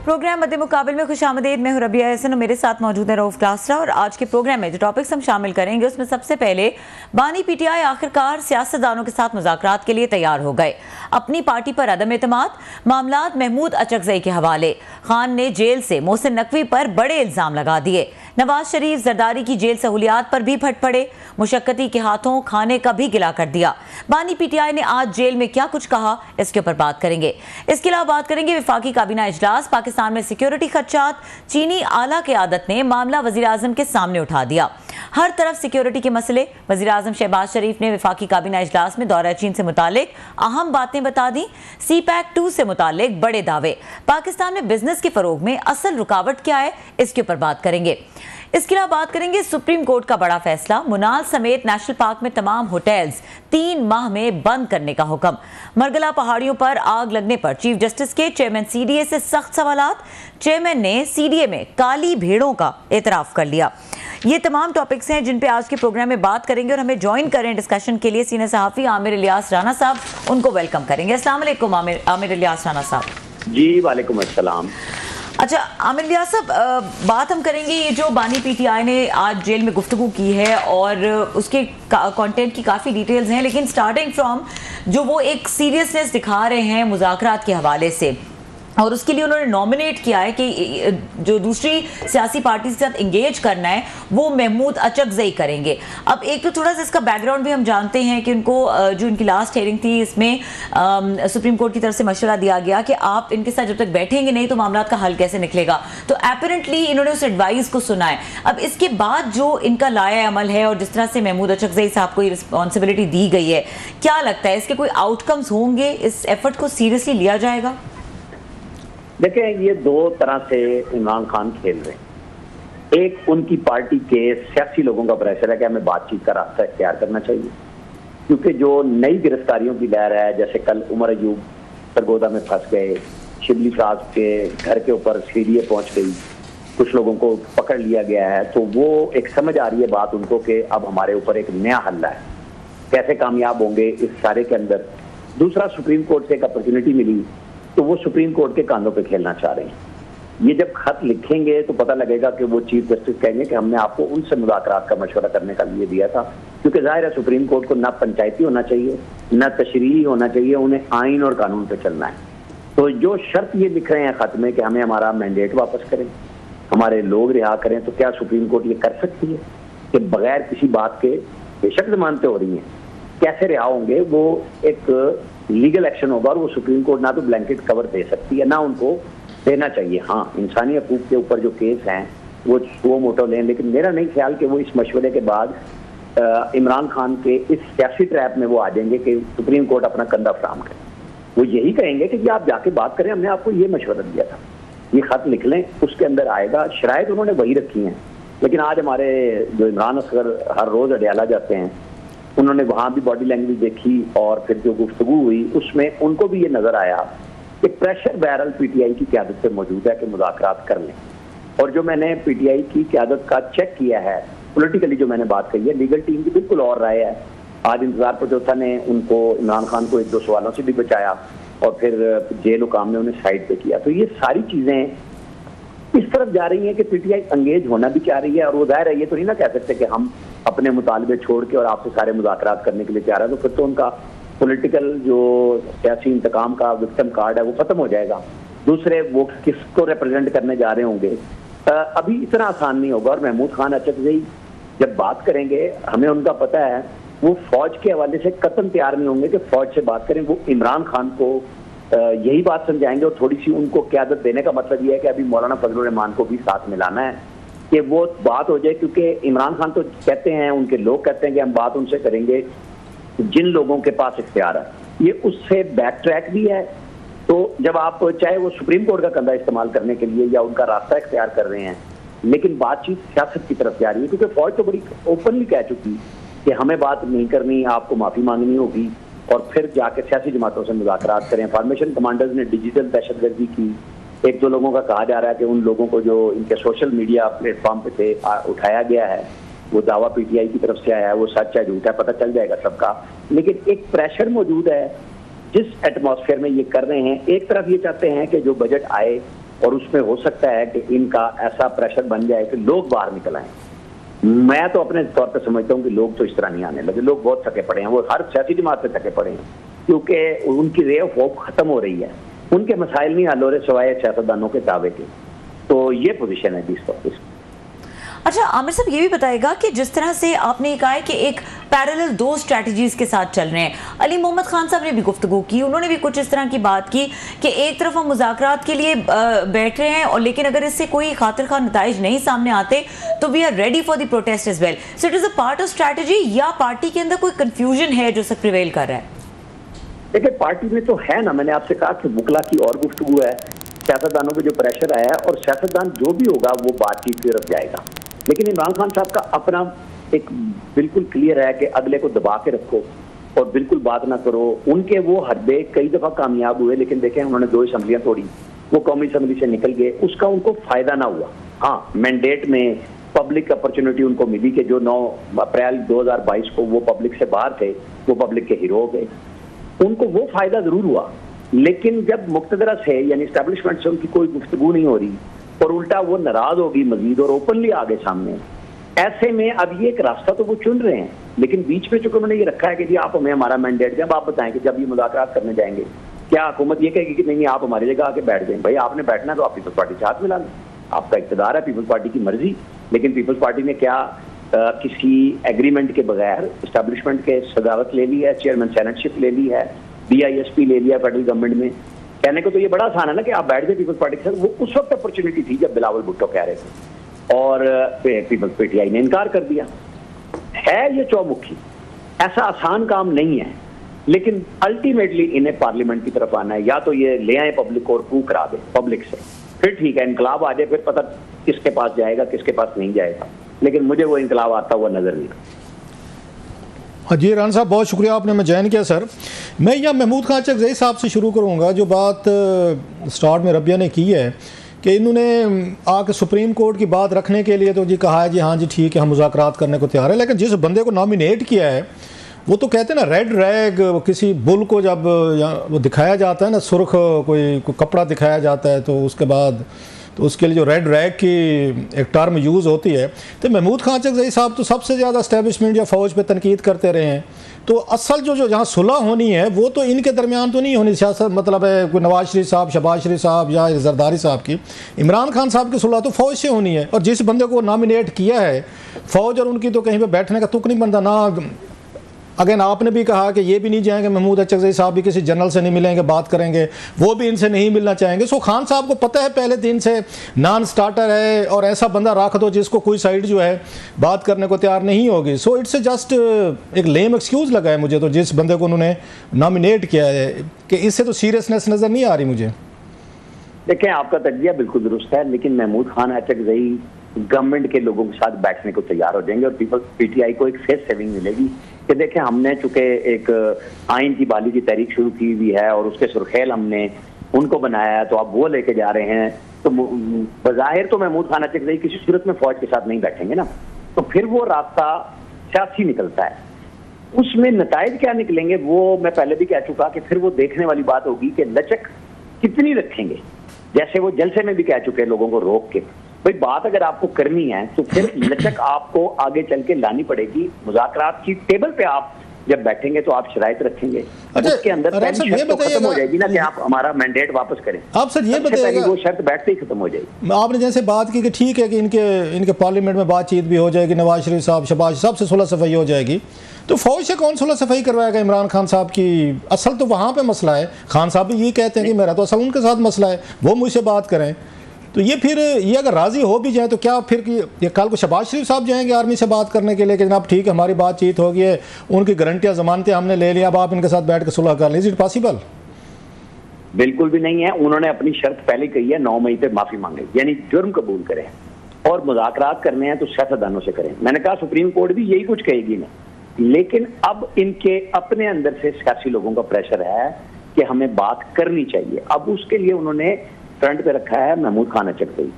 Programme मध्य मुकाबले में खुशामदीद। मैं हूं रबिया हसन और मेरे साथ मौजूद है रऊफ कासरा। और आज के प्रोग्राम में जो टॉपिक्स हम शामिल करेंगे उसमें सबसे पहले बानी पीटीआई आखिरकार सियासतदानों के साथ मुज़ाकरात के लिए तैयार हो गए। अपनी पार्टी पर अदम एतमाद, मामलात महमूद अचकज़ई के हवाले। खान ने जेल से मोहसिन नकवी पर बड़े इल्जाम लगा दिए। नवाज शरीफ जरदारी की जेल सहूलियात पर भी फट पड़े। मुशक्कती के हाथों खाने का भी गिला कर दिया। बानी पीटीआई ने आज जेल में क्या कुछ कहा, इसके ऊपर बात करेंगे। इसके अलावा बात करेंगे विफाकी काबीना इजलास, पाकिस्तान में सिक्योरिटी खदशात। चीनी आला क़यादत ने मामला वज़ीर आज़म के सामने उठा दिया। हर तरफ सिक्योरिटी के मसले। वज़ीर आज़म शहबाज शरीफ ने विफाकी काबीना इजलास में दौरा चीन से मुतालिक अहम बातें बता दी। CPEC-2 से मुतालिक बड़े दावे। पाकिस्तान में बिजनेस के फरोग में असल रुकावट क्या है, इसके ऊपर बात करेंगे। इसके अलावा बात करेंगे सुप्रीम कोर्ट का बड़ा फैसला। मुनाल समेत नेशनल पार्क में तमाम होटल्स 3 माह में बंद करने का हुक्म। मरगला पहाड़ियों पर आग लगने पर चीफ जस्टिस के चेयरमैन CDA से सख्त सवालात। चेयरमैन ने CDA में काली भेड़ों का एतराफ कर लिया। ये तमाम टॉपिक्स हैं जिन पे आज के प्रोग्राम में बात करेंगे। और हमें ज्वाइन करें डिस्कशन के लिए सीनियर सहाफ़ी आमिर इलियास राना साहब, उनको वेलकम करेंगे। अस्सलाम वालेकुम आमिर इलियास राना साहब। जी वालेकुम अस्सलाम। अच्छा आमिर इलियास साहब, बात हम करेंगे ये जो बानी पीटीआई ने आज जेल में गुफ्तगू की है और उसके कंटेंट की काफ़ी डिटेल्स हैं, लेकिन स्टार्टिंग फ्रॉम जो वो एक सीरियसनेस दिखा रहे हैं मुज़ाकरात के हवाले से, और उसके लिए उन्होंने नॉमिनेट किया है कि जो दूसरी सियासी पार्टी के साथ इंगेज करना है वो महमूद अचकज़ई करेंगे। अब एक तो थोड़ा सा इसका बैकग्राउंड भी हम जानते हैं कि उनको जो इनकी लास्ट हेयरिंग थी इसमें सुप्रीम कोर्ट की तरफ से मशवरा दिया गया कि आप इनके साथ जब तक बैठेंगे नहीं तो मामला का हल कैसे निकलेगा। तो एपरेंटली इन्होंने उस एडवाइस को सुना है। अब इसके बाद जो इनका लाया अमल है और जिस तरह से महमूद अचकज़ई साहब को ये रिस्पॉन्सिबिलिटी दी गई है, क्या लगता है इसके कोई आउटकम्स होंगे? इस एफर्ट को सीरियसली लिया जाएगा? देखें, ये दो तरह से इमरान खान खेल रहे हैं। एक उनकी पार्टी के सियासी लोगों का प्रेशर है कि हमें बातचीत का रास्ता इख्तियार करना चाहिए, क्योंकि जो नई गिरफ्तारियों की लहर है, जैसे कल उमर अयूब सरगोदा में फंस गए, शिबली साहब के घर के ऊपर CDA पहुंच गई, कुछ लोगों को पकड़ लिया गया है, तो वो एक समझ आ रही है बात उनको कि अब हमारे ऊपर एक नया हल्ला है, कैसे कामयाब होंगे इस सारे के अंदर। दूसरा, सुप्रीम कोर्ट से एक अपॉर्चुनिटी मिली तो वो सुप्रीम कोर्ट के कांधों पे खेलना चाह रहे हैं। ये जब खत लिखेंगे तो पता लगेगा कि वो चीफ जस्टिस कहेंगे कि हमने आपको उनसे मुज़ाकरात का मशवरा करने का लिए दिया था, क्योंकि जाहिर है सुप्रीम कोर्ट को ना पंचायती होना चाहिए ना तशरीही होना चाहिए, उन्हें आइन और कानून पे चलना है। तो जो शर्त ये लिख रहे हैं खत में कि हमें हमारा मैंडेट वापस करें, हमारे लोग रिहा करें, तो क्या सुप्रीम कोर्ट ये कर सकती है कि बगैर किसी बात के, बेशक जमानतें हो रही हैं, कैसे रिहा होंगे? वो एक लीगल एक्शन होगा और वो सुप्रीम कोर्ट ना तो ब्लैंकेट कवर दे सकती है ना उनको देना चाहिए। हाँ, इंसानी हकूक के ऊपर जो केस हैं वो मोटो लें, लेकिन मेरा नहीं ख्याल कि वो इस मशवरे के बाद इमरान खान के इस सियासी ट्रैप में वो आ जाएंगे कि सुप्रीम कोर्ट अपना कंधा फराम करे। वो यही कहेंगे कि आप जाके बात करें, हमने आपको ये मशवरा दिया था, ये खत लिख लें, उसके अंदर आएगा। शराइत उन्होंने वही रखी हैं, लेकिन आज हमारे जो इमरान असगर हर रोज अडयाला जाते हैं, उन्होंने वहां भी बॉडी लैंग्वेज देखी और फिर जो गुफ्तगू हुई उसमें उनको भी ये नजर आया कि प्रेशर बहरहाल PTI की क़यादत पे मौजूद है कि मुज़ाकरात कर लें। और जो मैंने PTI की क़यादत का चेक किया है, पॉलिटिकली जो मैंने बात कही है, लीगल टीम की बिल्कुल और राय है। आज इंतजार पटोथा ने उनको, इमरान खान को 1-2 सवालों से भी बचाया और फिर जेल हुकाम ने उन्हें साइड पे किया। तो ये सारी चीजें इस तरफ जा रही है कि PTI अंगेज होना भी चाह रही है। और वो जाहिर है, ये तो नहीं ना कह सकते कि हम अपने मुतालबे छोड़ के और आपसे सारे मुज़ाकरात करने के लिए तैयार है, तो फिर तो उनका पॉलिटिकल जो सियासी इंतकाम का विक्टिम कार्ड है वो खत्म हो जाएगा। दूसरे वो किसको रिप्रेजेंट करने जा रहे होंगे, अभी इतना आसान नहीं होगा। और महमूद खान अचकज़ई जब बात करेंगे, हमें उनका पता है, वो फौज के हवाले से कतई तैयार नहीं होंगे कि फौज से बात करें। वो इमरान खान को यही बात समझाएंगे और थोड़ी सी उनको क़यादत देने का मतलब ये है कि अभी मौलाना फजलुर रहमान को भी साथ मिलाना है कि वो बात हो जाए, क्योंकि इमरान खान तो कहते हैं, उनके लोग कहते हैं कि हम बात उनसे करेंगे जिन लोगों के पास इख्तियार है। ये उससे बैक ट्रैक भी है। तो जब आप चाहे वो सुप्रीम कोर्ट का कंधा इस्तेमाल करने के लिए या उनका रास्ता इख्तियार कर रहे हैं, लेकिन बातचीत सियासत की तरफ जा रही है, क्योंकि फौज तो बड़ी ओपनली कह चुकी कि हमें बात नहीं करनी, आपको माफी मांगनी होगी और फिर जाके सियासी जमातों से मुज़ाकरात करें। फॉर्मेशन कमांडर्स ने डिजिटल दहशतगर्दी की, 1-2 लोगों का कहा जा रहा है कि उन लोगों को जो इनके सोशल मीडिया प्लेटफॉर्म पे थे उठाया गया है, वो दावा PTI की तरफ से आया है, वो सच है झूठ है पता चल जाएगा सबका। लेकिन एक प्रेशर मौजूद है जिस एटमॉस्फेयर में ये कर रहे हैं। एक तरफ ये चाहते हैं कि जो बजट आए और उसमें हो सकता है कि इनका ऐसा प्रेशर बन जाए कि लोग बाहर निकल आए। मैं तो अपने तौर पर समझता हूँ कि लोग तो इस तरह नहीं आने लगे, लोग बहुत थके पड़े हैं, वो हर सियासी जमात पे थके पड़े हैं, क्योंकि उनकी रे ऑफ होप खत्म हो रही है, उनके मसाइल नहीं हल हो रहे सिवाय सियासतदानों के दावे के। तो ये पोजीशन है जिस तौर। अच्छा आमिर साहब, ये भी बताएगा कि जिस तरह से आपने कहा है कि एक पैरेलल दो स्ट्रैटेजीज के साथ चल रहे हैं, अली मोहम्मद खान साहब ने भी गुफ्तगू की, उन्होंने भी कुछ इस तरह की बात की कि एक तरफ हम मुज़ाकरात के लिए बैठ रहे हैं, और लेकिन अगर इससे कोई खातिर खा नताइज नहीं सामने आते तो we are ready for the protest as well. So it is a part of strategy, या पार्टी के अंदर कोई कंफ्यूजन है जो सब प्रिवेल कर रहा है? देखिए पार्टी में तो है ना, मैंने आपसे कहा कि बुकला की और गुफ्तगू है, सियासतदानों पे जो प्रेशर आया है, और सियासतदान जो भी होगा वो बातचीत की तरफ जाएगा। लेकिन इमरान खान साहब का अपना एक बिल्कुल क्लियर है कि अगले को दबा के रखो और बिल्कुल बात ना करो। उनके वो हरबे कई दफा कामयाब हुए, लेकिन देखें उन्होंने 2 असम्बलियां तोड़ी, वो कौमी असम्बली से निकल गए, उसका उनको फायदा ना हुआ। हाँ, मैंडेट में पब्लिक अपॉर्चुनिटी उनको मिली कि जो 9 अप्रैल 2022 को वो पब्लिक से बाहर थे वो पब्लिक के हीरो हो गए, उनको वो फायदा जरूर हुआ। लेकिन जब मुक्तदरा से यानी एस्टैब्लिशमेंट से उनकी कोई गुफ्तगू नहीं हो रही और उल्टा वो नाराज होगी मजीद और ओपनली आगे सामने, ऐसे में अब ये एक रास्ता तो वो चुन रहे हैं, लेकिन बीच में चूंकि उन्होंने ये रखा है कि जी आप हमें हमारा मैंडेट, जब आप बताएं कि जब ये मुज़ाकरात करने जाएंगे, क्या हुकूमत ये कहेगी कि नहीं आप हमारी जगह आके बैठ जाएं? भाई आपने बैठना तो आप पीपल्स पार्टी से हाथ मिला लें, आपका इक़्तिदार है, पीपल्स पार्टी की मर्जी। लेकिन पीपल्स पार्टी ने क्या किसी एग्रीमेंट के बगैर एस्टैब्लिशमेंट के सदावत ले ली है, चेयरमैन सेनेटशिप ले ली है, DISP ले लिया फेडरल गवर्नमेंट में। कहने को तो ये बड़ा आसान है ना कि आप बैठ जाए पीपल्स पार्टी के साथ। वो उस वक्त अपॉर्चुनिटी थी जब बिलावल भुट्टो कह रहे थे और पीपल्स PTI ने इनकार कर दिया। है ये चौमुखी, ऐसा आसान काम नहीं है, लेकिन अल्टीमेटली इन्हें पार्लियामेंट की तरफ आना है, या तो ये ले आए पब्लिक को और कू करा दे पब्लिक से, फिर ठीक है इनकलाब आ जाए, फिर पता किसके पास जाएगा किसके पास नहीं जाएगा। लेकिन मुझे वो इनकलाब आता हुआ नजर नहीं। हाँ जी राना साहब, बहुत शुक्रिया आपने मैं ज्वाइन किया। सर मैं यहाँ महमूद खान चकज़ई साहब से शुरू करूँगा। जो बात स्टार्ट में रबिया ने की है कि इन्होंने आके सुप्रीम कोर्ट की बात रखने के लिए तो जी कहा है जी हाँ जी ठीक है हम मुज़ाकरात करने को तैयार है, लेकिन जिस बंदे को नॉमिनेट किया है वो तो कहते हैं ना रेड रैग, किसी बुल को जब वो दिखाया जाता है ना, सुर्ख कोई कपड़ा दिखाया जाता है तो उसके बाद तो उसके लिए जो रेड रैग की एक टर्म यूज़ होती है। तो महमूद खान चकज़ई साहब तो सबसे ज़्यादा एस्टैब्लिशमेंट या फ़ौज पे तनकीद करते रहे हैं, तो असल जो जहाँ सुलह होनी है वो तो इनके दरमियान तो नहीं होनी। सियासत मतलब है कोई नवाज शरीफ साहब, शहबाज शरीफ साहब या जरदारी साहब की, इमरान खान साहब की सुलह तो फ़ौज से होनी है। और जिस बंदे को नॉमिनेट किया है फ़ौज, और उनकी तो कहीं पर बैठने का तुक नहीं बनता ना। अगेन आपने भी कहा कि ये भी नहीं जाएंगे, महमूद चकज़ई साहब भी किसी जनरल से नहीं मिलेंगे, बात करेंगे, वो भी इनसे नहीं मिलना चाहेंगे। सो खान साहब को पता है पहले दिन से नॉन स्टार्टर है और ऐसा बंदा रख दो जिसको कोई साइड जो है बात करने को तैयार नहीं होगी। सो इट्स जस्ट एक लेम एक्सक्यूज़ लगा है मुझे तो जिस बंदे को उन्होंने नॉमिनेट किया है, कि इससे तो सीरियसनेस नज़र नहीं आ रही मुझे। देखें आपका तजिया बिल्कुल दुरुस्त है, लेकिन महमूद खान चकज़ई गवर्नमेंट के लोगों के साथ बैठने को तैयार हो जाएंगे और पीपल्स PTI को एक फेस सेविंग मिलेगी कि देखें हमने चूंकि एक आइन की बाली की तहरीक शुरू की हुई है और उसके सुर्खेल हमने उनको बनाया है, तो अब वो लेके जा रहे हैं। तो बज़ाहिर तो महमूद खान चकज़ई किसी सूरत में फौज के साथ नहीं बैठेंगे ना, तो फिर वो रास्ता सियासी निकलता है। उसमें नताइज क्या निकलेंगे वो मैं पहले भी कह चुका कि फिर वो देखने वाली बात होगी कि लचक कितनी रखेंगे। जैसे वो जलसे में भी कह चुके हैं लोगों को रोक के, भाई बात अगर आपको करनी है तो फिर लचक आपको आगे चल के लानी पड़ेगी। मुज़ाकरात की टेबल पे आप जब बैठेंगे तो आप शराइत रखेंगे, उसके अंदर पहली शर्त तो खत्म हो जाएगी ना कि आप हमारा मैंडेट वापस करें। आप सर ये बताइएगा, वो शर्त बैठते ही खत्म हो जाएगी। आपने जैसे बात की कि ठीक है कि इनके पार्लियामेंट में बातचीत भी हो जाएगी, नवाज शरीफ साहब, शहबाज साहब से सुलह सफाई हो जाएगी, तो फौज से कौन सुलह सफाई करवाएगा इमरान खान साहब की? असल तो वहाँ पे मसला है। खान साहब भी ये कहते हैं कि मेरा तो असल उनके साथ मसला है, वो मुझसे बात करें। तो ये फिर ये अगर राज़ी हो भी जाए तो क्या फिर कि ये कल को शहबाज शरीफ साहब जाएंगे आर्मी से बात करने के लिए कि जनाब ठीक है हमारी बातचीत हो गई है, उनकी गारंटियाँ ज़मानतें हमने ले लिया, अब आप इनके साथ बैठ कर सुलह कर लें? Is it possible? बिल्कुल भी नहीं है। उन्होंने अपनी शर्त पहले कही है 9 मई पे माफ़ी मांगे, यानी जुर्म कबूल करें और मुज़ाकरात करने हैं तो सियासतदानों से करें। मैंने कहा सुप्रीम कोर्ट भी यही कुछ कहेगी ना, लेकिन अब इनके अपने अंदर से सियासी लोगों का प्रेशर है कि हमें बात करनी चाहिए। अब उसके लिए उन्होंने फ्रंट पे रखा है महमूद खान चकज़ई।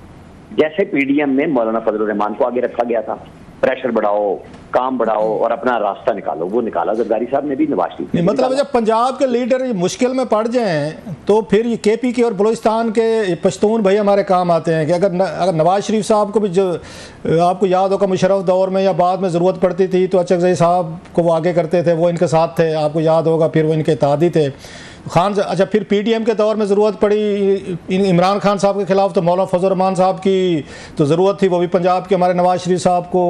जैसे PDM में मौलाना फजल रहमान को आगे रखा गया था, प्रेशर बढ़ाओ, काम बढ़ाओ और अपना रास्ता निकालो, वो निकाला जरदारी साहब ने भी, नवाज शरीफ ने। मतलब जब पंजाब के लीडर मुश्किल में पड़ जाएं तो फिर ये केपी के और बलूचिस्तान के पश्तून भाई हमारे काम आते हैं कि अगर नवाज शरीफ साहब को भी जो आपको याद होगा मुशर्रफ दौर में या बाद में ज़रूरत पड़ती थी तो अचकज़ई साहब को वो आगे करते थे, वो इनके साथ थे, आपको याद होगा, फिर वो इनके इत्तेहादी थे। अच्छा फिर पीटीएम के दौर में ज़रूरत पड़ी इमरान खान साहब के खिलाफ तो मौलाना फजल रहमान साहब की तो ज़रूरत थी, वो भी पंजाब के हमारे नवाज शरीफ साहब को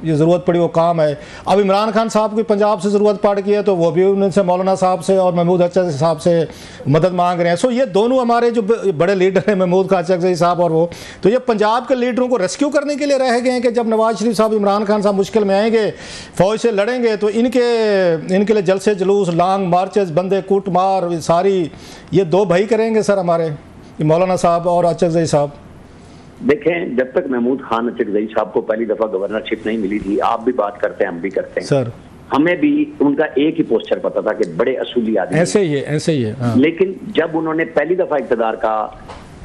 ये ज़रूरत पड़ी, वो काम है। अब इमरान खान साहब को पंजाब से ज़रूरत पड़ गई है तो वो भी उनसे मौलाना साहब से और महमूद अचकज़ई साहब से मदद मांग रहे हैं। सो ये दोनों हमारे जो बड़े लीडर हैं महमूद खान अचकज़ई साहब और वो, तो ये पंजाब के लीडरों को रेस्क्यू करने के लिए रह गए हैं कि जब नवाज शरीफ साहब इमरान खान साहब मुश्किल में आएंगे, फ़ौज से लड़ेंगे तो इनके लिए जलसे जुलूस, लॉन्ग मार्चेस, बंदे कूट मार सारी ये दो भाई करेंगे सर हमारे मौलाना साहब और अचकज़ई साहब। देखें, जब तक महमूद खान अचकज़ई साहब को पहली दफा गवर्नरशिप नहीं मिली थी, आप भी बात करते हैं, हम भी करते हैं सर, हमें भी उनका एक ही पोस्चर पता था कि बड़े असूली आदमी, ऐसे ही है हाँ। लेकिन जब उन्होंने पहली दफा इक़्तिदार का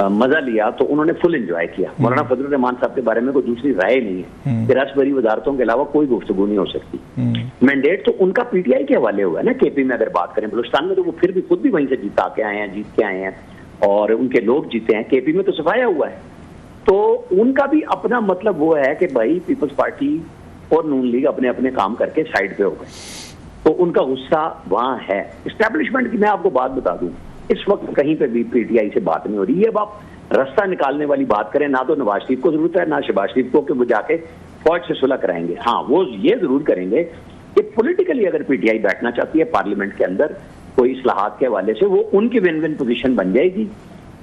मजा लिया तो उन्होंने फुल एंजॉय किया। मौलाना फजल रहमान साहब के बारे में कोई दूसरी राय नहीं है कि रसभरी वजारतों के अलावा कोई गुफ्तगू नहीं हो सकती। मैंडेट तो उनका पीटीआई के हवाले हुआ है ना। केपी में अगर बात करें, बलूचिस्तान में तो वो फिर भी खुद भी वहीं से जीत के आए हैं और उनके लोग जीते हैं। केपी में तो सफाया हुआ है, तो उनका भी अपना मतलब वो है कि भाई पीपल्स पार्टी और नून लीग अपने अपने काम करके साइड पे हो गए, तो उनका गुस्सा वहां है। एस्टेब्लिशमेंट की मैं आपको बात बता दूं, इस वक्त कहीं पे भी पीटीआई से बात नहीं हो रही है। अब आप रास्ता निकालने वाली बात करें, ना तो नवाज शरीफ को जरूरत है ना शहबाज शरीफ को कि वो जाके फौज से सुलह कराएंगे। हाँ, वो ये जरूर करेंगे कि पॉलिटिकली अगर पीटीआई बैठना चाहती है पार्लियामेंट के अंदर कोई इस्लाहात के हवाले से, वो उनकी विन विन पोजीशन बन जाएगी।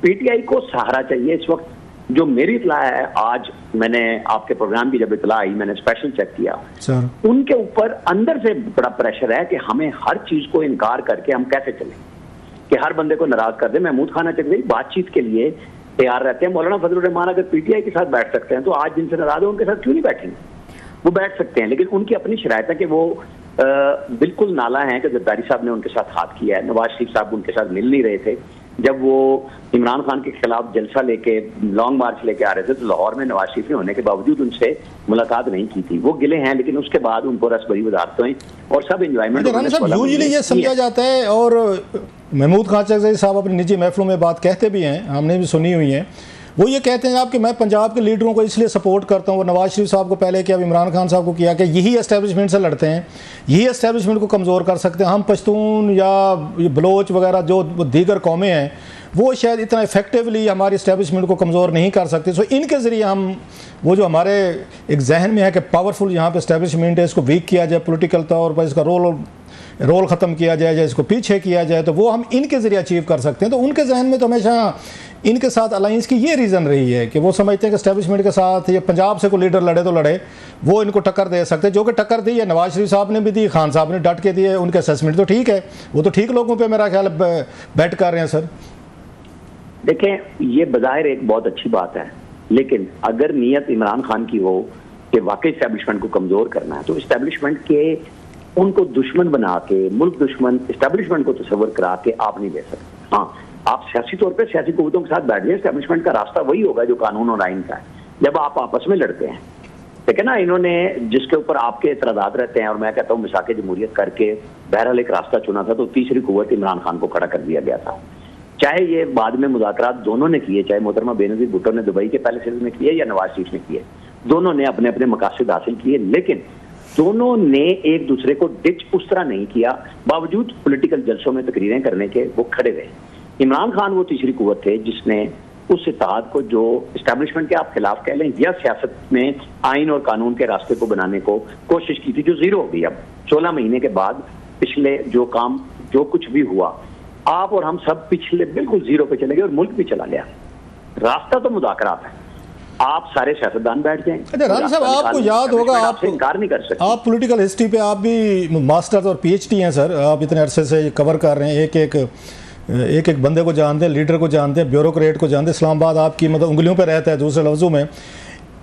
पीटीआई को सहारा चाहिए इस वक्त। जो मेरी इतला है, आज मैंने आपके प्रोग्राम की जब इतला आई, मैंने स्पेशल चेक किया, उनके ऊपर अंदर से बड़ा प्रेशर है कि हमें हर चीज को इनकार करके हम कैसे चलें, कि हर बंदे को नाराज कर दे। महमूद खान अचकज़ई बातचीत के लिए तैयार रहते हैं। मौलाना फजल रहमान अगर पीटीआई के साथ बैठ सकते हैं तो आज जिनसे नाराज है उनके साथ क्यों नहीं बैठेंगे? वो बैठ सकते हैं, लेकिन उनकी अपनी शरायत है कि वो बिल्कुल नाला है कि जरदारी साहब ने उनके साथ हाथ किया है। नवाज शरीफ साहब उनके साथ मिल नहीं रहे थे जब वो इमरान खान के खिलाफ जलसा लेके लॉन्ग मार्च लेके आ रहे थे, तो लाहौर में नवाज शरीफ ने होने के बावजूद उनसे मुलाकात नहीं की थी। वो गिले हैं, लेकिन उसके बाद उनको रसभरी वजारतें और सब एंजॉयमेंट यूजुअली ये समझा जाता है। और महमूद खान अचकज़ई साहब अपनी निजी महफिलों में बात कहते भी हैं, हमने भी सुनी हुई हैं। वो ये कहते हैं आप कि मैं पंजाब के लीडरों को इसलिए सपोर्ट करता हूँ, वो नवाज शरीफ साहब को पहले किया, अब इमरान खान साहब को किया, कि यही एस्टेब्लिशमेंट से लड़ते हैं, यही एस्टेब्लिशमेंट को कमज़ोर कर सकते हैं। हम पश्तून या बलोच वगैरह जो दीगर कौमें हैं वो शायद इतना इफेक्टिवली हमारी इस्टेब्लिशमेंट को कमज़ोर नहीं कर सकते। सो इनके ज़रिए हम वो जो हमारे एक जहन में है कि पावरफुल यहाँ पे इस्टेब्लिशमेंट है, इसको वीक किया जाए, पॉलिटिकल तौर पर इसका रोल ख़त्म किया जाए या इसको पीछे किया जाए, तो वो हम इनके ज़रिए अचीव कर सकते हैं। तो उनके जहन में तो हमेशा इनके साथ अलाइंस की ये रीज़न रही है कि वो समझते हैं कि इस्टेब्लिशमेंट के साथ ये पंजाब से कोई लीडर लड़े तो लड़े, वो इनको टक्कर दे सकते हैं, जो कि टक्कर दी है नवाज शरीफ साहब ने भी दी, खान साहब ने डट के दिए। उनके असेसमेंट तो ठीक है, वो तो ठीक लोगों पे मेरा ख्याल बैट कर रहे हैं सर। देखें, ये बज़ाहिर एक बहुत अच्छी बात है, लेकिन अगर नीयत इमरान खान की हो कि वाकई इस्टेब्लिशमेंट को कमज़ोर करना है, तो इस्टेब्लिशमेंट के उनको दुश्मन बना के, मुल्क दुश्मन इस्टेब्लिशमेंट को तस्वर करा के आप नहीं दे सकते। हाँ, आप सियासी तौर पे सियासी कुव्वतों के साथ बैठ जाए, इस्टेब्लिशमेंट का रास्ता वही होगा जो कानून और आइन का है। जब आप आपस में लड़ते हैं, ठीक है ना, इन्होंने जिसके ऊपर आपके एतराज़ात रहते हैं, और मैं कहता हूँ मिसाक़े जमहूरियत करके बहरहाल एक रास्ता चुना था, तो तीसरी कुव्वत इमरान खान को खड़ा कर दिया गया था। चाहे ये बाद में मुज़ाकरात दोनों ने किए, चाहे मोहतरमा बेनज़ीर भुट्टो ने दुबई के पैलेसेस में किए या नवाज शरीफ ने किए, दोनों ने अपने अपने मकासद हासिल किए, लेकिन दोनों ने एक दूसरे को डिच उस तरह नहीं किया। बावजूद पॉलिटिकल जलसों में तकरीरें करने के वो खड़े रहे। इमरान खान वो तीसरी कुव्वत थे जिसने उस इत्तेहाद को, जो इस्टेब्लिशमेंट के आप खिलाफ कह लें या सियासत में आइन और कानून के रास्ते को बनाने को कोशिश की थी, जो जीरो हो गई। अब 16 महीने के बाद पिछले जो काम जो कुछ भी हुआ, आप और हम सब पिछले बिल्कुल जीरो पे चले गए और मुल्क भी चला गया। रास्ता तो मुज़ाकरात है, आप सारे सियासतदान बैठ जाएं। अच्छा राना साहब, आपको याद होगा, आप इनकार नहीं कर सकते, आप पॉलिटिकल हिस्ट्री पे आप भी मास्टर्स और पीएचडी हैं सर, आप इतने अरसे से कवर कर रहे हैं, एक एक बंदे को जानते हैं, लीडर को जानते हैं, ब्यूरोक्रेट को जानते हैं। इस्लामाबाद आपकी मतलब उंगलियों पे रहता है, दूसरे लफ्ज़ों में।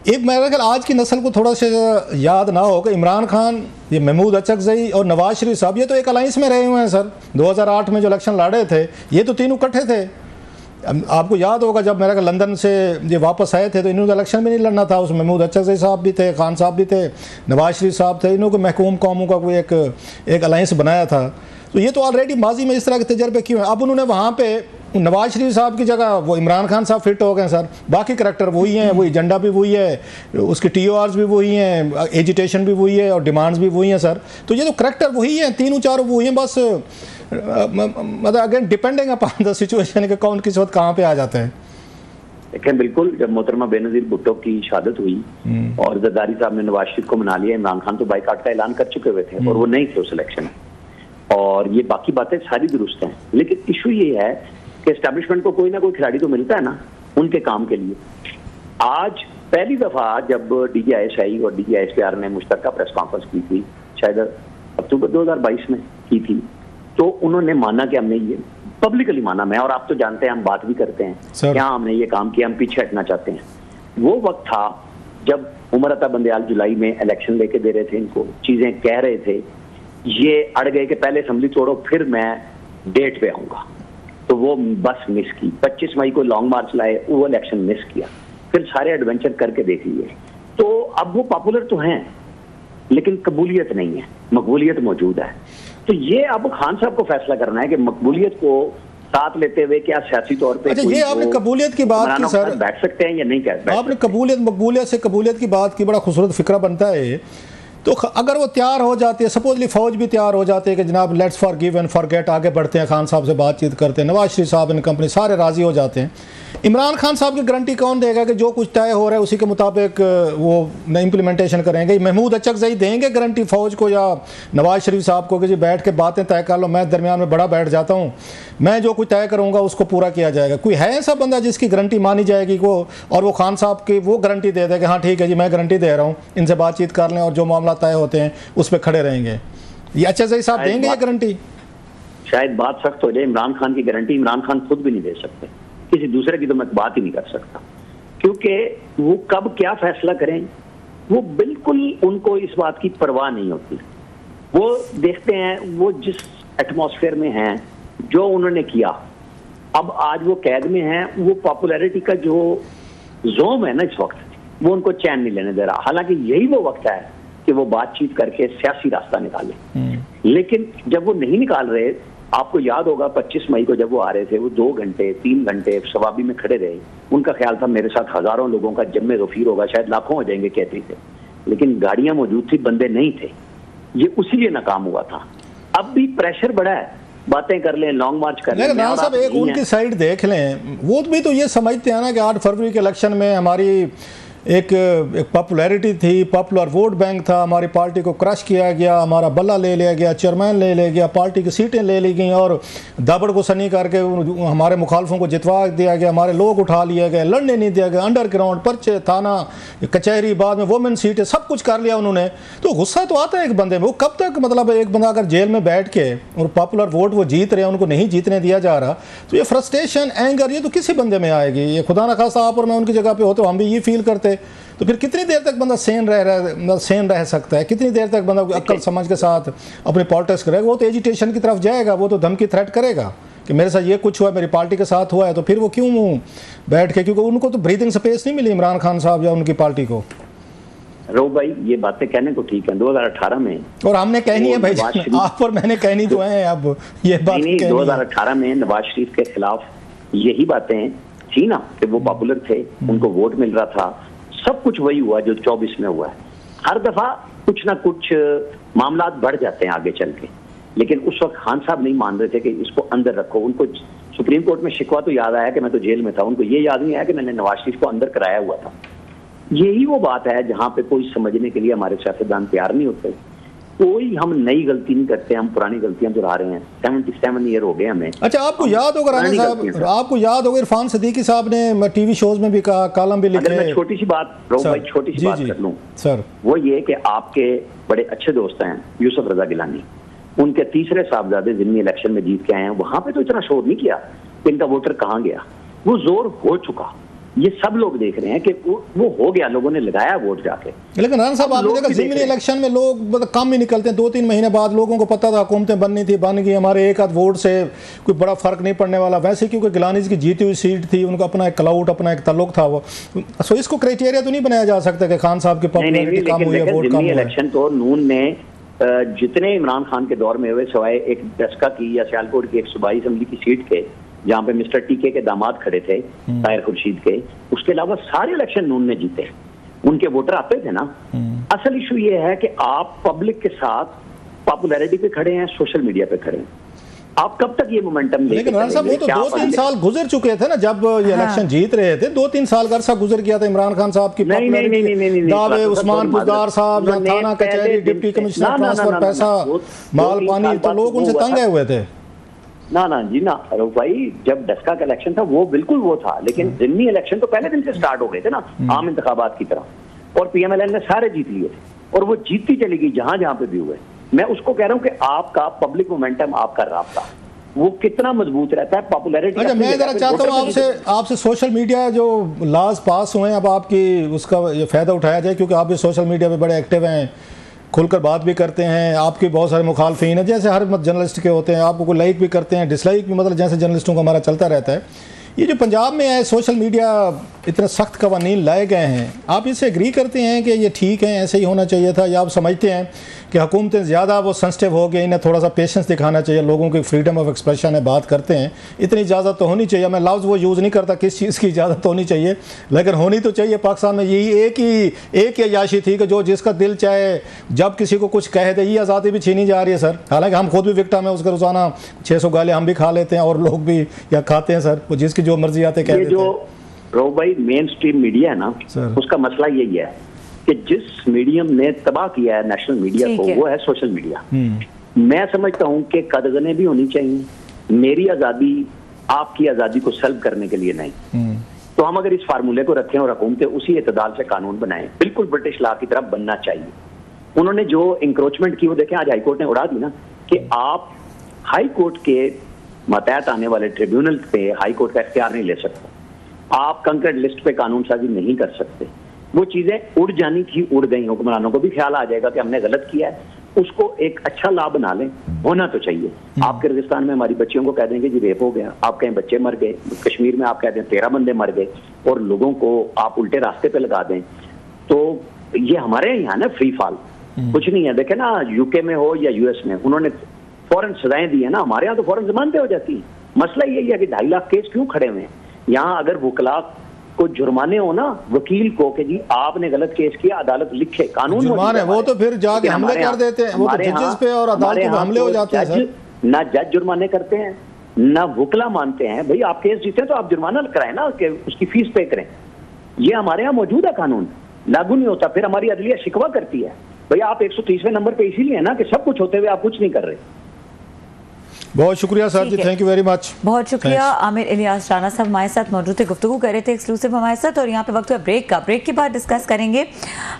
एक मेरा ख्याल आज की नस्ल को थोड़ा सा याद ना हो कि इमरान खान, ये महमूद अचकज़ई और नवाज शरीफ साहब, ये तो एक अलाइंस में रहे हुए हैं सर। 2008 में जो इलेक्शन लड़े थे, ये तो तीनों इकट्ठे थे। आपको याद होगा जब मेरा लंदन से ये वापस आए थे तो इन्होंने इलेक्शन भी नहीं लड़ना था, उसमें महमूद अचकज़ई साहब भी थे, खान साहब भी थे, नवाज शरीफ साहब थे, इन्होंने महकूम कौमों का कोई एक अलायंस बनाया था। तो ये तो ऑलरेडी माजी में इस तरह के तजर्बे क्यों हैं? अब उन्होंने वहाँ पे नवाज शरीफ साहब की जगह वो इमरान खान साहब फिट हो गए सर, बाकी करैक्टर वही हैं, वही एजेंडा भी वही है, उसके TORs भी वही हैं, एजिटेशन भी वही है और डिमांड्स भी वही हैं सर। तो ये तो करैक्टर वही हैं, तीनों चारों वही हैं, बस मतलब again depending upon the situation के कौन किस वक्त कहाँ पे आ जाते हैं। देखें, बिल्कुल जब मोहतरमा बेनज़ीर भुट्टो की शहादत हुई और जरदारी साहब ने नवाज शरीफ को मना लिया, इमरान खान तो बाइकाट का ऐलान कर चुके हुए थे और वो नहीं थे उस इलेक्शन में, और ये बाकी बातें सारी दुरुस्त हैं। लेकिन इशू ये है कि एस्टैब्लिशमेंट को कोई ना कोई खिलाड़ी तो मिलता है ना उनके काम के लिए। आज पहली दफा जब DGISI और DGISPR ने मुश्तरका प्रेस कॉन्फ्रेंस की थी, शायद अक्टूबर 2022 में की थी, तो उन्होंने माना कि हमने ये पब्लिकली माना, मैं और आप तो जानते हैं, हम बात भी करते हैं क्या हमने ये काम किया, हम पीछे हटना चाहते हैं। वो वक्त था जब उमर अता बंदयाल जुलाई में इलेक्शन लेके दे रहे थे, इनको चीजें कह रहे थे, ये अड़ गए कि पहले असेंबली तोड़ो फिर मैं डेट पे आऊंगा, तो वो बस मिस की। 25 मई को लॉन्ग मार्च लाए, वो इलेक्शन मिस किया, फिर सारे एडवेंचर करके देख लिए। तो अब वो पॉपुलर तो हैं लेकिन कबूलियत नहीं है, मकबूलियत मौजूद है। तो ये अब खान साहब को फैसला करना है कि मकबूलियत को साथ लेते हुए क्या सियासी तौर पे ये आपने कबूलियत की बात की सर, बैठ सकते हैं या नहीं कर आपने कबूलियत मकबूलियत से कबूलियत की बात की, बड़ा खूबसूरत फिक्रा बनता है। तो अगर वो तैयार हो जाती है, सपोजली फ़ौज भी तैयार हो जाती है कि जनाब लेट्स फॉरगिव एंड फॉरगेट, आगे बढ़ते हैं, खान साहब से बातचीत करते हैं, नवाज शरीफ साहब इन कंपनी सारे राज़ी हो जाते हैं, इमरान खान साहब की गारंटी कौन देगा कि जो कुछ तय हो रहा है उसी के मुताबिक वो इम्प्लीमेंटेशन करेंगे? महमूद अचकज़ई देंगे गारंटी फ़ौज को या नवाज शरीफ साहब को कि जी बैठ के बातें तय कर लो, मैं दरमियान में बड़ा बैठ जाता हूँ, मैं जो कुछ तय करूँगा उसको पूरा किया जाएगा? कोई है ऐसा बंदा जिसकी गारंटी मानी जाएगी को और वो खान साहब की वो गारंटी दे दे कि हाँ ठीक है जी मैं गारंटी दे रहा हूँ, इनसे बातचीत कर लें और जो मामला तय होते हैं उस पर खड़े रहेंगे? ये अचकज़ई साहब देंगे ये गारंटी? शायद बात सख्त हो जाए, इमरान खान की गारंटी इमरान खान खुद भी नहीं दे सकते, किसी दूसरे की तो मैं बात ही नहीं कर सकता, क्योंकि वो कब क्या फैसला करें वो बिल्कुल उनको इस बात की परवाह नहीं होती। वो देखते हैं वो जिस एटमॉस्फेयर में हैं, जो उन्होंने किया, अब आज वो कैद में हैं, वो पॉपुलैरिटी का जो जोम है ना इस वक्त, वो उनको चैन नहीं लेने दे रहा। हालांकि यही वो वक्त है कि वो बातचीत करके सियासी रास्ता निकाले, लेकिन जब वो नहीं निकाल रहे, आपको याद होगा 25 मई को जब वो आ रहे थे, वो 2 घंटे 3 घंटे शवाबी में खड़े रहे। उनका ख्याल था मेरे साथ हजारों लोगों का जम्मे गफीर होगा, शायद लाखों हो जाएंगे कहते थे, लेकिन गाड़ियां मौजूद थी, बंदे नहीं थे। ये उसी लिए नाकाम हुआ था। अब भी प्रेशर बढ़ा है, बातें कर लें, लॉन्ग मार्च कर लें। राना साहब एक उनकी साइड देख लें, वो भी तो ये समझते हैं ना कि 8 फरवरी के इलेक्शन में हमारी एक पॉपुलैरिटी थी, पॉपुलर वोट बैंक था, हमारी पार्टी को क्रश किया गया, हमारा बल्ला ले लिया गया, चेयरमैन ले गया, पार्टी की सीटें ले ली गई और दाबड़ को सनी करके हमारे मुखालफों को जितवा दिया गया, हमारे लोग उठा लिए गए, लड़ने नहीं दिया गया, अंडरग्राउंड पर्चे, थाना, कचहरी, बाद में वुमेन सीटें, सब कुछ कर लिया उन्होंने। तो गुस्सा तो आता है एक बंदे में, वो कब तक, मतलब एक बंदा अगर जेल में बैठ के और पॉपुलर वोट वो जीत रहे हैं, उनको नहीं जीतने दिया जा रहा, तो ये फ्रस्ट्रेशन, एंगर, ये तो किसी बंदे में आएगी। ये खुदा न खास्ता आप और मैं उनकी जगह पे होते हम भी ये फील करते, तो फिर कितनी देर तक बंदा सेन रह सकता है? कितनी देर तक बंदा अक्ल समझ के साथ अपनी पॉलिटिक्स करेगा? वो तो एजिटेशन की तरफ जाएगा, वो तो धमकी थ्रेट करेगा कि मेरे साथ ये कुछ हुआ, मेरी पार्टी के साथ हुआ है, तो फिर वो क्यों बैठ के, क्योंकि उनको तो ब्रीदिंग स्पेस नहीं मिली इमरान खान साहब या उनकी पार्टी को। रो भाई ये बातें कहने को ठीक है 2018 में, और हमने कहनी है भाई, आप और मैंने कहनी तो है, अब ये बात नहीं, 2018 में नवाज शरीफ के खिलाफ यही बातें थी ना कि वो पॉपुलर थे, उनको वोट मिल रहा था, सब कुछ वही हुआ जो 24 में हुआ है। हर दफा कुछ ना कुछ मामला बढ़ जाते हैं आगे चल के, लेकिन उस वक्त खान साहब नहीं मान रहे थे कि इसको अंदर रखो। उनको सुप्रीम कोर्ट में शिकवा तो याद आया कि मैं तो जेल में था, उनको ये याद नहीं आया कि मैंने नवाज शरीफ को अंदर कराया हुआ था। यही वो बात है जहां पे कोई समझने के लिए हमारे सियासतदान तैयार नहीं होते। कोई हम नई गलती नहीं करते, हम पुरानी गलतियां दोहरा रहे हैं। 77 ईयर हो गए हमें। अच्छा, आपको याद होगा राना साहब, आपको याद होगा इरफान सदीकी साहब ने टीवी शोज में भी कहा, कॉलम भी लिखे। मैं छोटी सी बात भाई, छोटी सी बात कर लूं सर, वो ये कि आपके बड़े अच्छे दोस्त हैं यूसुफ रजा गिलानी, उनके तीसरे साहबजादे जिम्मी इलेक्शन में जीत के आए हैं, वहां पे तो इतना शोर नहीं किया कि इनका वोटर कहां गया। वो जोर हो चुका, ये सब लोग देख रहे हैं कि वो हो गया, लोगों ने लगाया वोट जाके। लेकिन राना साहब आपने देखा ज़िमनी इलेक्शन में लोग मतलब कम ही निकलते हैं, 2-3 महीने बाद लोगों को पता था हुकूमतें बननी थी, बन गई, हमारे एक आध वोट से कोई बड़ा फर्क नहीं पड़ने वाला। वैसे क्योंकि गिलानी की जीती हुई सीट थी, उनका अपना एक क्लाउड, अपना एक ताल्लुक था वो, सो इसको क्राइटेरिया तो नहीं बनाया जा सकता कि खान साहब की पॉपुलैरिटी कम हुई है, वोट कम हुआ। इलेक्शन तो नून ने जितने इमरान खान के दौर में हुए, सवाए एक डस्का की या सियालकोट की एक सूबाई असेंबली की सीट के जहाँ पे मिस्टर टीके के दामाद खड़े थे ताहिर खुर्शीद के, उसके अलावा सारे इलेक्शन नून ने जीते, उनके वोटर आते थे ना। असल इशू ये है कि आप पब्लिक के साथ पॉपुलैरिटी पे खड़े हैं, सोशल मीडिया पे खड़े हैं, आप कब तक ये मोमेंटम लेकिन राना साहब वो तो 2-3 साल गुजर चुके थे ना जब ये इलेक्शन जीत रहे थे, 2-3 साल का अरसा गुजर गया था इमरान खान साहब की पॉपुलैरिटी, दावे उस्मान बुजदार साहब, थाना कचहरी, डिप्टी कमिश्नर, ट्रांसफर, पैसा, माल पानी, तो लोग उनसे तंग आए हुए थे। ना जी ना रऊफ भाई, जब डस्का का इलेक्शन था वो बिल्कुल वो था, लेकिन जिमनी इलेक्शन तो पहले दिन से स्टार्ट हो गए थे ना, आम इंतखाबात की तरह, और पीएमएलएन ने सारे जीत लिए थे और वो जीतती चली गई जहां जहां पे भी हुए। मैं उसको कह रहा हूं कि आपका पब्लिक मोमेंटम, आपका राब्ता वो कितना मजबूत रहता है, पॉपुलैरिटी। अच्छा, मैं जरा चाहता हूँ आपसे सोशल मीडिया जो लॉज पास हुए हैं, अब आपकी उसका ये फायदा उठाया जाए, क्योंकि आप भी सोशल मीडिया पे बड़े एक्टिव हैं, खुलकर बात भी करते हैं, आपके बहुत सारे मुखालफीन हैं जैसे हर जर्नलिस्ट के होते हैं, आपको कोई लाइक भी करते हैं, डिसलाइक भी, मतलब जैसे जर्नलिस्टों का हमारा चलता रहता है। ये जो पंजाब में है सोशल मीडिया इतने सख्त कवानीन लाए गए हैं, आप इससे एग्री करते हैं कि ये ठीक है, ऐसे ही होना चाहिए था, या आप समझते हैं कि हुकूमतें ज़्यादा वो सेंसिटिव हो गई, इन्हें थोड़ा सा पेशेंस दिखाना चाहिए, लोगों की फ्रीडम ऑफ एक्सप्रेशन है, बात करते हैं, इतनी इजाज़त तो होनी चाहिए। मैं लफ्ज़ वो यूज़ नहीं करता किस चीज़ की इजाज़त होनी चाहिए, लेकिन होनी तो चाहिए। पाकिस्तान में यही एक ही अयाशी थी कि जो जिसका दिल चाहे जब किसी को कुछ कह दे, ये आज़ादी भी छीनी जा रही है सर। हालांकि हम खुद भी विक्टिम है उसके, रोज़ाना 600 गाली हम भी खा लेते हैं और लोग भी या खाते हैं सर, वो जिसकी जो मर्जी आते कह देते हैं। जो रो भाई मेन स्ट्रीम मीडिया है ना, उसका मसला यही है कि जिस मीडियम ने तबाह किया है नेशनल मीडिया को, वो है सोशल मीडिया। मैं समझता हूं कि कदगने भी होनी चाहिए, मेरी आज़ादी आपकी आज़ादी को सल्ब करने के लिए नहीं। तो हम अगर इस फार्मूले को रखें और हुकूमतें उसी एतदाल से कानून बनाएं, बिल्कुल ब्रिटिश लॉ की तरफ बनना चाहिए। उन्होंने जो इंक्रोचमेंट की वो देखें, आज हाईकोर्ट ने उड़ा दी ना कि आप हाईकोर्ट के मतहत आने वाले ट्रिब्यूनल पे हाईकोर्ट का इख्तियार नहीं ले सकते, आप कंकर्ड लिस्ट पे कानून साजी नहीं कर सकते। वो चीजें उड़ जानी थी, उड़ गई। हुक्मरानों को भी ख्याल आ जाएगा कि हमने गलत किया है, उसको एक अच्छा लाभ बना लें, होना तो चाहिए। आप किर्गिस्तान में हमारी बच्चियों को कह देंगे जी रेप हो गया, आप कहें बच्चे मर गए, कश्मीर में आप कहते हैं 13 बंदे मर गए, और लोगों को आप उल्टे रास्ते पे लगा दें, तो ये हमारे यहाँ ना फ्री फॉल कुछ नहीं है। देखे ना यूके में हो या यूएस में, उन्होंने फौरन सजाएं दी है ना, हमारे यहाँ तो फौरन जमानतें हो जाती है। मसला यही है कि 2.5 लाख केस क्यों खड़े हुए हैं यहाँ। अगर वकला को जुर्माने हो ना, वकील को कि जी आपने गलत केस किया, अदालत लिखे, कानून जुर्माने वो तो फिर जाके हमले कर देते हैं, वो तो जजेस पे और अदालत पे हमले हो जाते हैं सर। ना जज जुर्माने करते हैं, ना वकला मानते हैं। भाई आप केस जीते हैं तो आप जुर्माना कराएं ना, कि उसकी फीस पे करें। ये हमारे यहाँ मौजूद है, कानून लागू नहीं होता, फिर हमारी अदलिया शिकवा करती है। भाई आप 130वें नंबर पे इसीलिए ना कि सब कुछ होते हुए आप कुछ नहीं कर रहे। बहुत शुक्रिया sir ji, thank you very much. बहुत शुक्रिया। आमिर इलियास राना साहब हमारे साथ मौजूद थे, गुफ्तगू कर रहे थे एक्सक्लूसिव हमारे साथ। और यहाँ पे वक्त हुआ ब्रेक का, ब्रेक के बाद डिस्कस करेंगे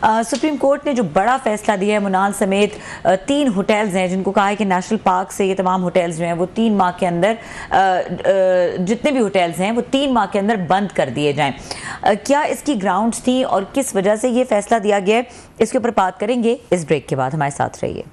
सुप्रीम कोर्ट ने जो बड़ा फैसला दिया है, मुनाल समेत 3 होटल्स हैं जिनको कहा है कि नेशनल पार्क से ये तमाम होटल्स जो हैं वो 3 माह के अंदर, जितने भी होटल्स हैं वो 3 माह के अंदर बंद कर दिए जाएं। क्या इसकी ग्राउंड्स थी और किस वजह से ये फैसला दिया गया है, इसके ऊपर बात करेंगे इस ब्रेक के बाद। हमारे साथ रहिए।